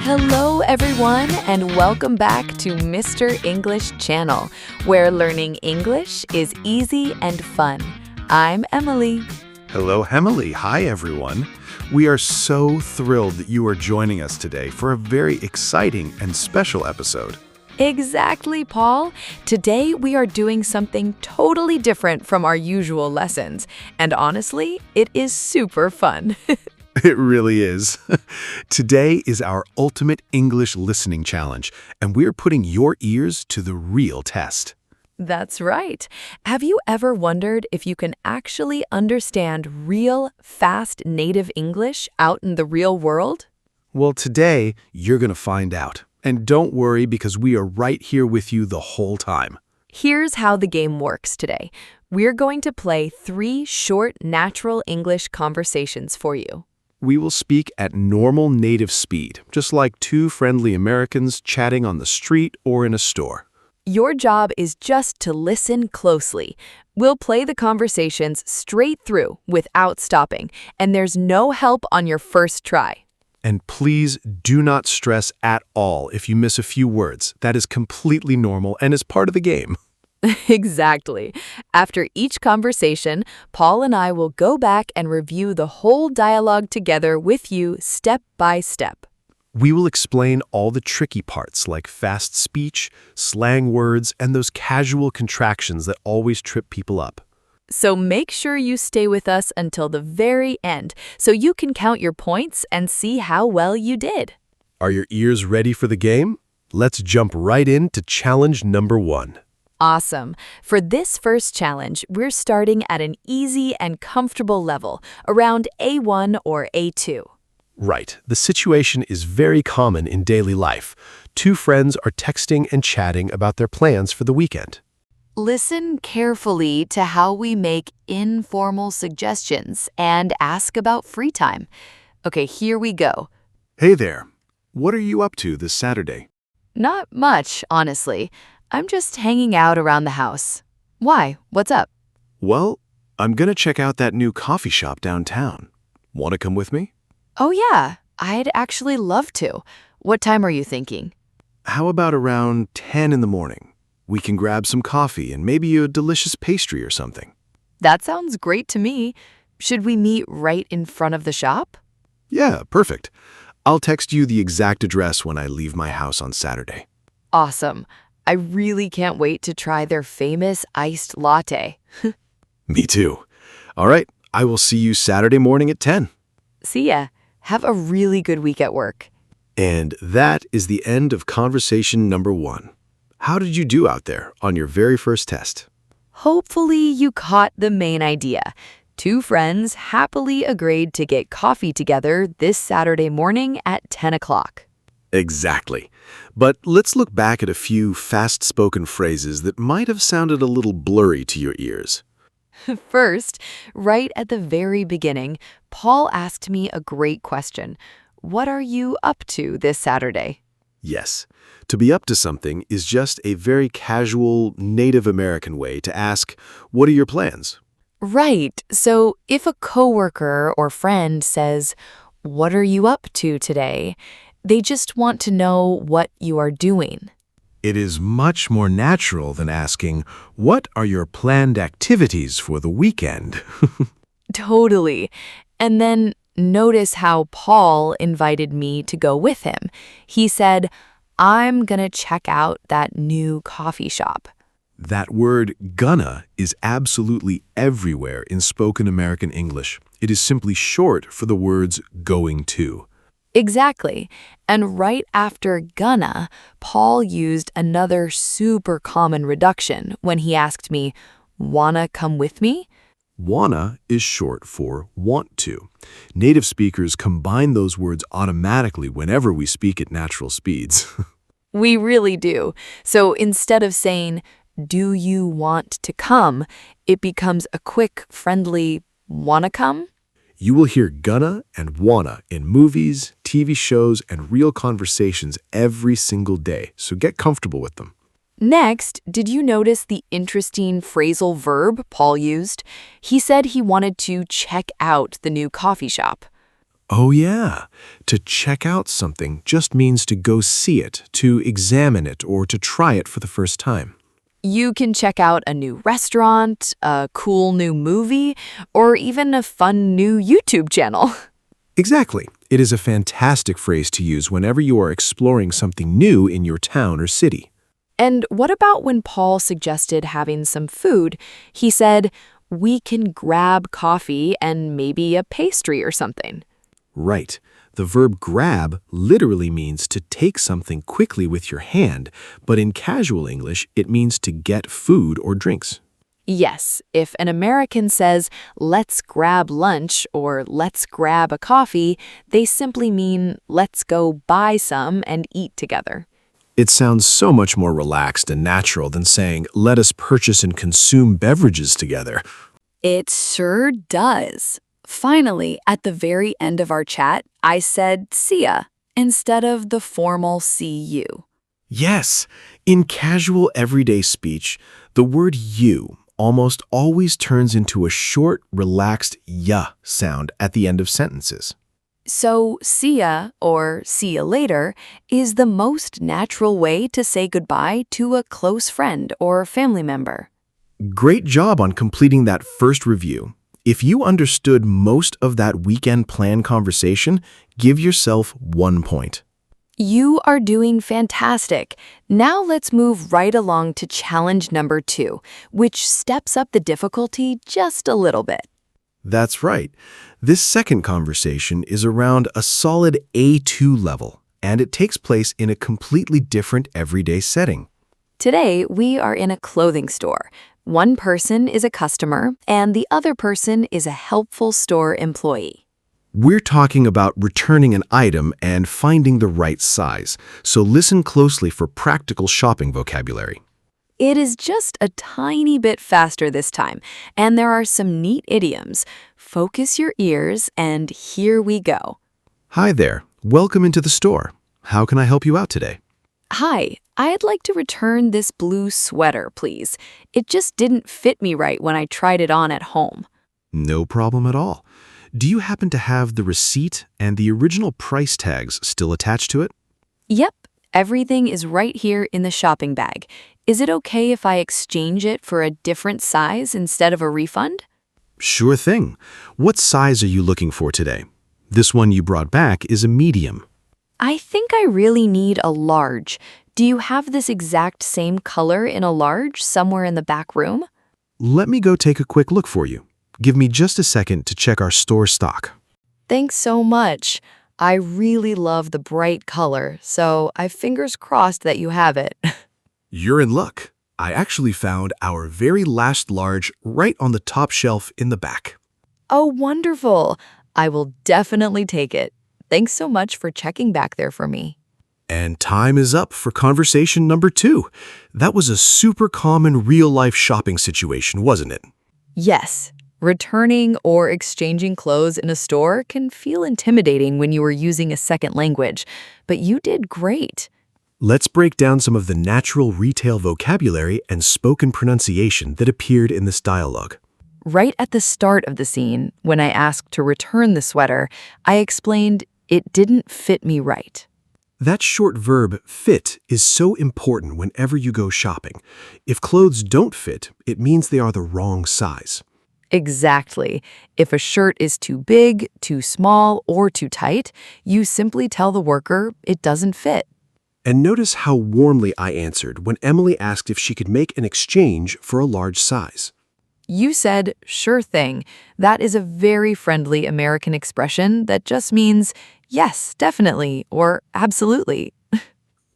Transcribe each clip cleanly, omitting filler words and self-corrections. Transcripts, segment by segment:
Hello, everyone, and welcome back to Mr. English Channel, where learning English is easy and fun. I'm Emily. Hello, Emily. Hi, everyone. We are so thrilled that you are joining us today for a very exciting and special episode. Exactly, Paul. Today we are doing something totally different from our usual lessons, and honestly, it is super fun. It really is. Today is our ultimate English listening challenge, and we're putting your ears to the real test. That's right. Have you ever wondered if you can actually understand real, fast native English out in the real world? Well, today you're going to find out. And don't worry, because we are right here with you the whole time. Here's how the game works today. We're going to play 3 short natural English conversations for you. We will speak at normal native speed, just like 2 friendly Americans chatting on the street or in a store. Your job is just to listen closely. We'll play the conversations straight through without stopping, and there's no help on your first try. And please do not stress at all if you miss a few words. That is completely normal and is part of the game. Exactly. After each conversation, Paul and I will go back and review the whole dialogue together with you step by step. We will explain all the tricky parts like fast speech, slang words, and those casual contractions that always trip people up. So make sure you stay with us until the very end so you can count your points and see how well you did. Are your ears ready for the game? Let's jump right into challenge number 1. Awesome. For this first challenge, we're starting at an easy and comfortable level, around A1 or A2. Right. The situation is very common in daily life. 2 friends are texting and chatting about their plans for the weekend. Listen carefully to how we make informal suggestions and ask about free time. Okay, here we go. Hey there. What are you up to this Saturday? Not much, honestly. I'm just hanging out around the house. Why? What's up? Well, I'm going to check out that new coffee shop downtown. Want to come with me? Oh yeah, I'd actually love to. What time are you thinking? How about around 10 in the morning? We can grab some coffee and maybe a delicious pastry or something. That sounds great to me. Should we meet right in front of the shop? Yeah, perfect. I'll text you the exact address when I leave my house on Saturday. Awesome. I really can't wait to try their famous iced latte. Me too. All right, I will see you Saturday morning at 10. See ya. Have a really good week at work. And that is the end of conversation number 1. How did you do out there on your very first test? Hopefully you caught the main idea. 2 friends happily agreed to get coffee together this Saturday morning at 10 o'clock. Exactly. But let's look back at a few fast-spoken phrases that might have sounded a little blurry to your ears. First, right at the very beginning, Paul asked me a great question. What are you up to this Saturday? Yes. To be up to something is just a very casual Native American way to ask, what are your plans? Right. So if a coworker or friend says, "What are you up to today?" they just want to know what you are doing. It is much more natural than asking, what are your planned activities for the weekend? Totally. And then notice how Paul invited me to go with him. He said, "I'm gonna check out that new coffee shop." That word gonna is absolutely everywhere in spoken American English. It is simply short for the words going to. Exactly. And right after gonna, Paul used another super common reduction when he asked me, "Wanna come with me?" Wanna is short for want to. Native speakers combine those words automatically whenever we speak at natural speeds. We really do. So instead of saying, "Do you want to come?" it becomes a quick, friendly, "Wanna come?" You will hear gonna and wanna in movies, TV shows, and real conversations every single day, so get comfortable with them. Next, did you notice the interesting phrasal verb Paul used? He said he wanted to check out the new coffee shop. Oh yeah, to check out something just means to go see it, to examine it, or to try it for the first time. You can check out a new restaurant, a cool new movie, or even a fun new YouTube channel. Exactly. It is a fantastic phrase to use whenever you are exploring something new in your town or city. And what about when Paul suggested having some food? He said, we can grab coffee and maybe a pastry or something. Right. The verb grab literally means to take something quickly with your hand, but in casual English, it means to get food or drinks. Yes, if an American says, let's grab lunch or let's grab a coffee, they simply mean let's go buy some and eat together. It sounds so much more relaxed and natural than saying, let us purchase and consume beverages together. It sure does. Finally, at the very end of our chat, I said see ya instead of the formal see you. Yes, in casual everyday speech, the word you almost always turns into a short, relaxed ya sound at the end of sentences. So, see ya or see ya later is the most natural way to say goodbye to a close friend or family member. Great job on completing that first review. If you understood most of that weekend plan conversation, give yourself 1 point. You are doing fantastic. Now let's move right along to challenge number 2, which steps up the difficulty just a little bit. That's right. This second conversation is around a solid A2 level, and it takes place in a completely different everyday setting. Today, we are in a clothing store. One person is a customer, and the other person is a helpful store employee. We're talking about returning an item and finding the right size, so listen closely for practical shopping vocabulary. It is just a tiny bit faster this time, and there are some neat idioms. Focus your ears, and here we go. Hi there. Welcome into the store. How can I help you out today? Hi, I'd like to return this blue sweater, please. It just didn't fit me right when I tried it on at home. No problem at all. Do you happen to have the receipt and the original price tags still attached to it? Yep, everything is right here in the shopping bag. Is it okay if I exchange it for a different size instead of a refund? Sure thing. What size are you looking for today? This one you brought back is a medium. I think I really need a large. Do you have this exact same color in a large somewhere in the back room? Let me go take a quick look for you. Give me just a second to check our store stock. Thanks so much. I really love the bright color, so I fingers crossed that you have it. You're in luck. I actually found our very last large right on the top shelf in the back. Oh, wonderful. I will definitely take it. Thanks so much for checking back there for me. And time is up for conversation number 2. That was a super common real-life shopping situation, wasn't it? Yes, returning or exchanging clothes in a store can feel intimidating when you are using a second language, but you did great. Let's break down some of the natural retail vocabulary and spoken pronunciation that appeared in this dialogue. Right at the start of the scene, when I asked to return the sweater, I explained it didn't fit me right. That short verb, fit, is so important whenever you go shopping. If clothes don't fit, it means they are the wrong size. Exactly. If a shirt is too big, too small, or too tight, you simply tell the worker it doesn't fit. And notice how warmly I answered when Emily asked if she could make an exchange for a large size. You said, sure thing. That is a very friendly American expression that just means, yes, definitely, or absolutely.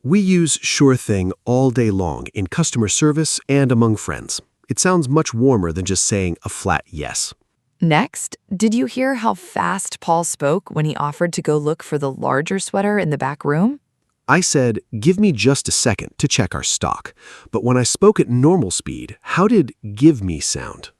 We use sure thing all day long in customer service and among friends. It sounds much warmer than just saying a flat yes. Next, did you hear how fast Paul spoke when he offered to go look for the larger sweater in the back room? I said, give me just a second to check our stock. But when I spoke at normal speed, how did give me sound?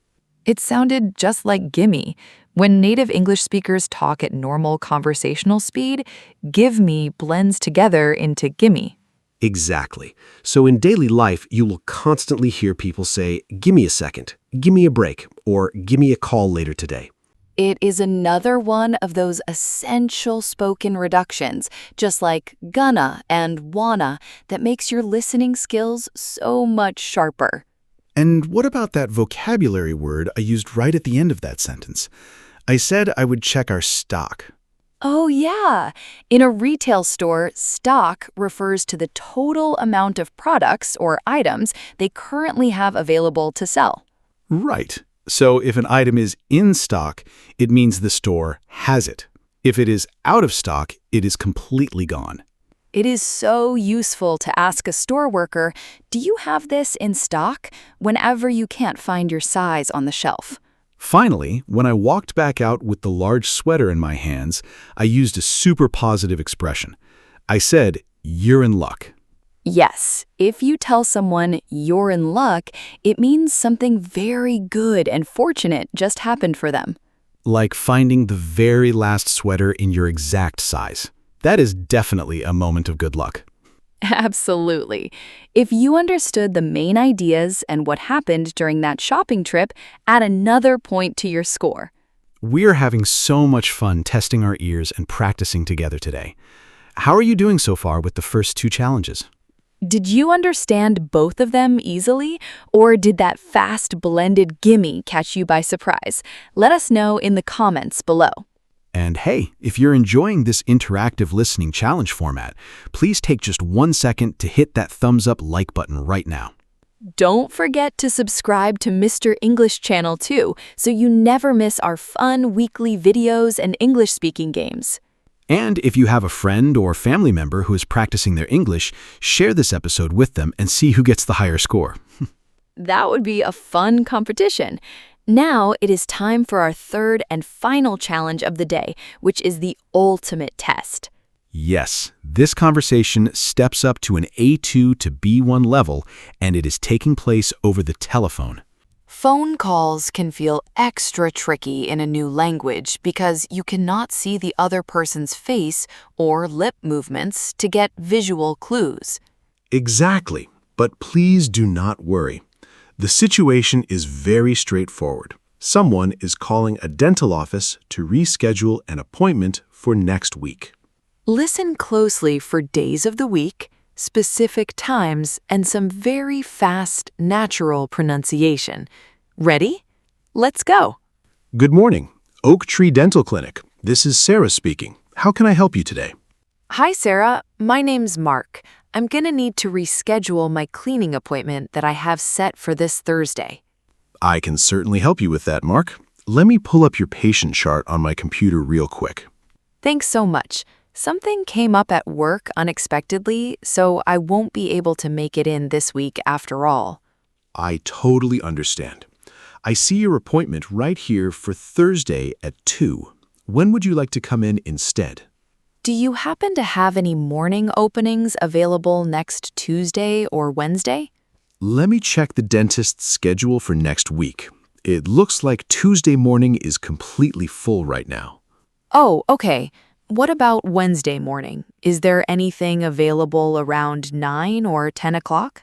It sounded just like gimme. When native English speakers talk at normal conversational speed, give me blends together into gimme. Exactly. So in daily life, you will constantly hear people say, give me a second, give me a break, or give me a call later today. It is another one of those essential spoken reductions, just like gonna and wanna, that makes your listening skills so much sharper. And what about that vocabulary word I used right at the end of that sentence? I said I would check our stock. Oh, yeah. In a retail store, stock refers to the total amount of products or items they currently have available to sell. Right. So if an item is in stock, it means the store has it. If it is out of stock, it is completely gone. It is so useful to ask a store worker, "Do you have this in stock?" whenever you can't find your size on the shelf. Finally, when I walked back out with the large sweater in my hands, I used a super positive expression. I said, "You're in luck." Yes, if you tell someone you're in luck, it means something very good and fortunate just happened for them. Like finding the very last sweater in your exact size. That is definitely a moment of good luck. Absolutely. If you understood the main ideas and what happened during that shopping trip, add another point to your score. We're having so much fun testing our ears and practicing together today. How are you doing so far with the first two challenges? Did you understand both of them easily, or did that fast blended gimme catch you by surprise? Let us know in the comments below. And hey, if you're enjoying this interactive listening challenge format, please take just 1 second to hit that thumbs up like button right now. Don't forget to subscribe to Mr. English channel too, so you never miss our fun weekly videos and English speaking games. And if you have a friend or family member who is practicing their English, share this episode with them and see who gets the higher score. That would be a fun competition. Now it is time for our third and final challenge of the day, which is the ultimate test. Yes, this conversation steps up to an A2 to B1 level, and it is taking place over the telephone. Phone calls can feel extra tricky in a new language because you cannot see the other person's face or lip movements to get visual clues. Exactly, but please do not worry. The situation is very straightforward. Someone is calling a dental office to reschedule an appointment for next week. Listen closely for days of the week, specific times, and some very fast, natural pronunciation. Ready? Let's go. Good morning, Oak Tree Dental Clinic. This is Sarah speaking. How can I help you today? Hi, Sarah. My name's Mark. I'm gonna need to reschedule my cleaning appointment that I have set for this Thursday. I can certainly help you with that, Mark. Let me pull up your patient chart on my computer real quick. Thanks so much. Something came up at work unexpectedly, so I won't be able to make it in this week after all. I totally understand. I see your appointment right here for Thursday at 2. When would you like to come in instead? Do you happen to have any morning openings available next Tuesday or Wednesday? Let me check the dentist's schedule for next week. It looks like Tuesday morning is completely full right now. Oh, okay. What about Wednesday morning? Is there anything available around 9 or 10 o'clock?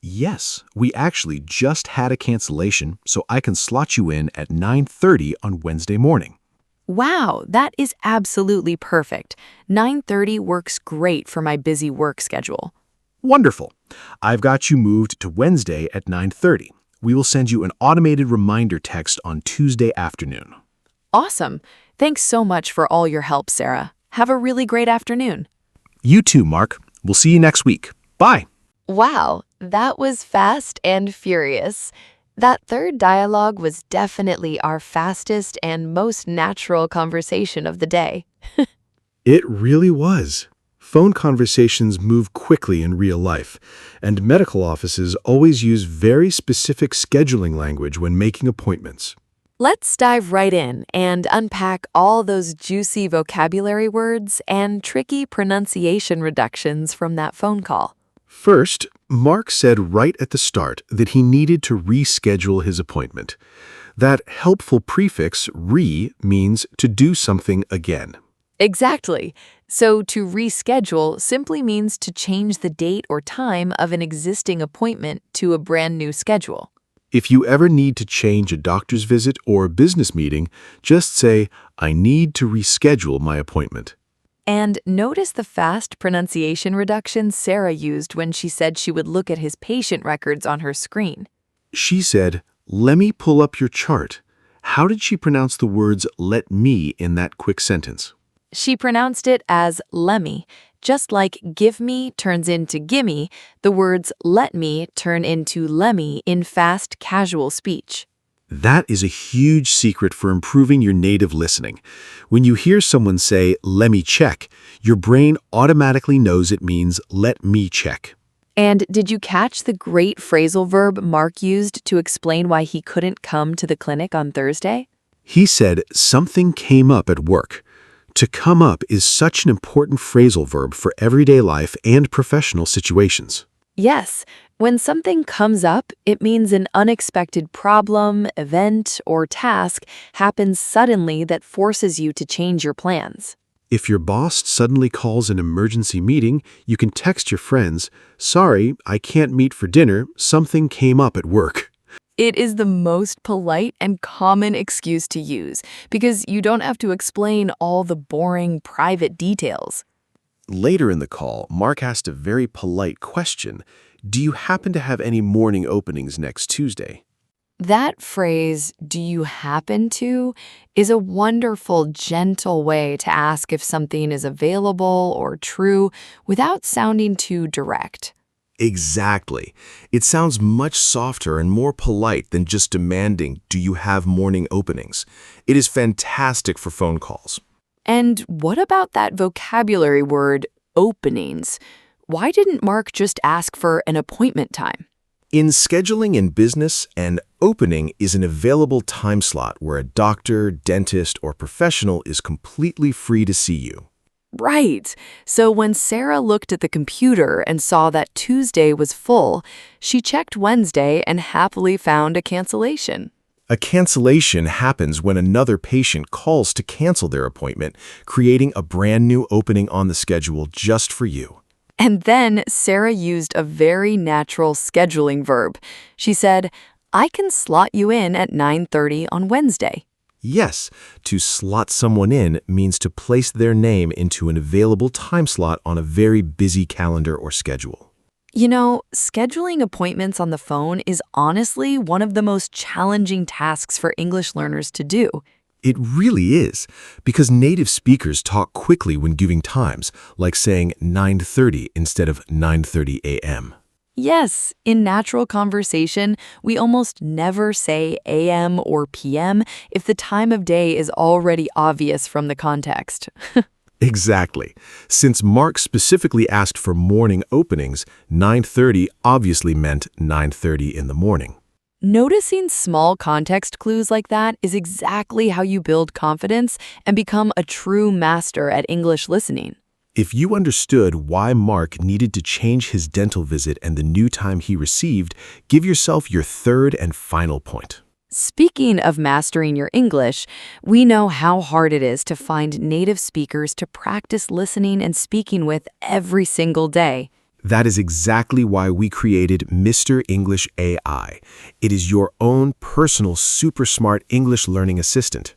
Yes, we actually just had a cancellation, so I can slot you in at 9:30 on Wednesday morning. Wow, that is absolutely perfect. 9:30 works great for my busy work schedule. Wonderful. I've got you moved to Wednesday at 9:30. We will send you an automated reminder text on Tuesday afternoon. Awesome. Thanks so much for all your help, Sarah. Have a really great afternoon. You too, Mark. We'll see you next week. Bye. Wow, that was fast and furious. That third dialogue was definitely our fastest and most natural conversation of the day. It really was. Phone conversations move quickly in real life, and medical offices always use very specific scheduling language when making appointments. Let's dive right in and unpack all those juicy vocabulary words and tricky pronunciation reductions from that phone call. First, Mark said right at the start that he needed to reschedule his appointment. That helpful prefix re means to do something again. Exactly. So to reschedule simply means to change the date or time of an existing appointment to a brand new schedule. If you ever need to change a doctor's visit or a business meeting, just say, I need to reschedule my appointment. And notice the fast pronunciation reduction Sarah used when she said she would look at his patient records on her screen. She said, let me pull up your chart. How did she pronounce the words let me in that quick sentence? She pronounced it as lemme. Just like give me turns into gimme, the words let me turn into lemme in fast, casual speech. That is a huge secret for improving your native listening. When you hear someone say, let me check, your brain automatically knows it means let me check. And did you catch the great phrasal verb Mark used to explain why he couldn't come to the clinic on Thursday? He said, something came up at work. To come up is such an important phrasal verb for everyday life and professional situations. Yes, when something comes up, it means an unexpected problem, event, or task happens suddenly that forces you to change your plans. If your boss suddenly calls an emergency meeting, you can text your friends, sorry, I can't meet for dinner, something came up at work. It is the most polite and common excuse to use because you don't have to explain all the boring private details. Later in the call, Mark asked a very polite question. Do you happen to have any morning openings next Tuesday? That phrase, do you happen to, is a wonderful, gentle way to ask if something is available or true without sounding too direct. Exactly. It sounds much softer and more polite than just demanding, do you have morning openings? It is fantastic for phone calls. And what about that vocabulary word, openings? Why didn't Mark just ask for an appointment time? In scheduling in business, an opening is an available time slot where a doctor, dentist, or professional is completely free to see you. Right. So when Sarah looked at the computer and saw that Tuesday was full, she checked Wednesday and happily found a cancellation. A cancellation happens when another patient calls to cancel their appointment, creating a brand new opening on the schedule just for you. And then Sarah used a very natural scheduling verb. She said, I can slot you in at 9:30 on Wednesday. Yes, to slot someone in means to place their name into an available time slot on a very busy calendar or schedule. You know, scheduling appointments on the phone is honestly one of the most challenging tasks for English learners to do. It really is, because native speakers talk quickly when giving times, like saying 9:30 instead of 9:30 a.m. Yes, in natural conversation, we almost never say AM or PM if the time of day is already obvious from the context. Exactly. Since Mark specifically asked for morning openings, 9:30 obviously meant 9:30 in the morning. Noticing small context clues like that is exactly how you build confidence and become a true master at English listening. If you understood why Mark needed to change his dental visit and the new time he received, give yourself your third and final point. Speaking of mastering your English, we know how hard it is to find native speakers to practice listening and speaking with every single day. That is exactly why we created Mr. English AI. It is your own personal super smart English learning assistant.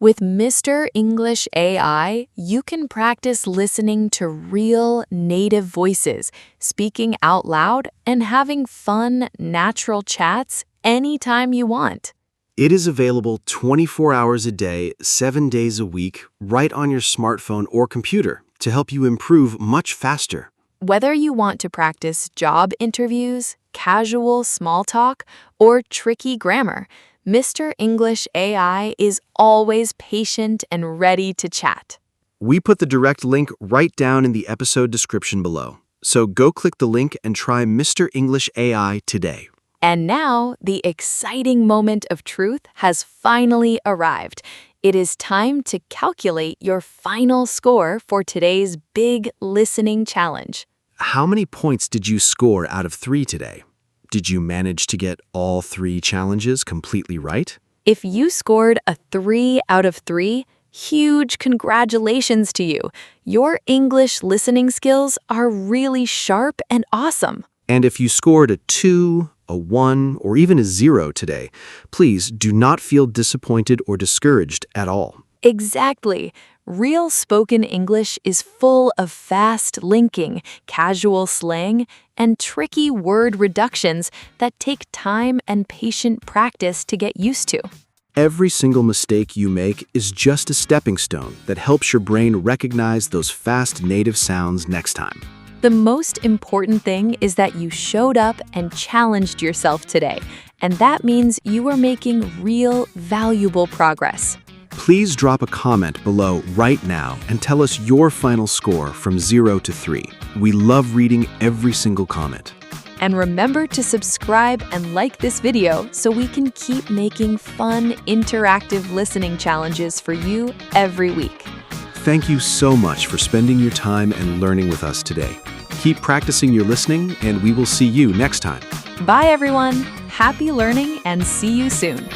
With Mr. English AI, you can practice listening to real native voices, speaking out loud, and having fun, natural chats anytime you want. It is available 24 hours a day, 7 days a week, right on your smartphone or computer to help you improve much faster. Whether you want to practice job interviews, casual small talk, or tricky grammar, Mr. English AI is always patient and ready to chat. We put the direct link right down in the episode description below. So go click the link and try Mr. English AI today. And now, the exciting moment of truth has finally arrived. It is time to calculate your final score for today's big listening challenge. How many points did you score out of 3 today? Did you manage to get all 3 challenges completely right? If you scored a 3 out of 3, huge congratulations to you. Your English listening skills are really sharp and awesome. And if you scored a 2 a 1, or even a 0 today, please do not feel disappointed or discouraged at all. Exactly. Real spoken English is full of fast linking, casual slang, and tricky word reductions that take time and patient practice to get used to. Every single mistake you make is just a stepping stone that helps your brain recognize those fast native sounds next time. The most important thing is that you showed up and challenged yourself today, and that means you are making real, valuable progress. Please drop a comment below right now and tell us your final score from 0 to 3. We love reading every single comment. And remember to subscribe and like this video so we can keep making fun, interactive listening challenges for you every week. Thank you so much for spending your time and learning with us today. Keep practicing your listening, and we will see you next time. Bye, everyone. Happy learning and see you soon.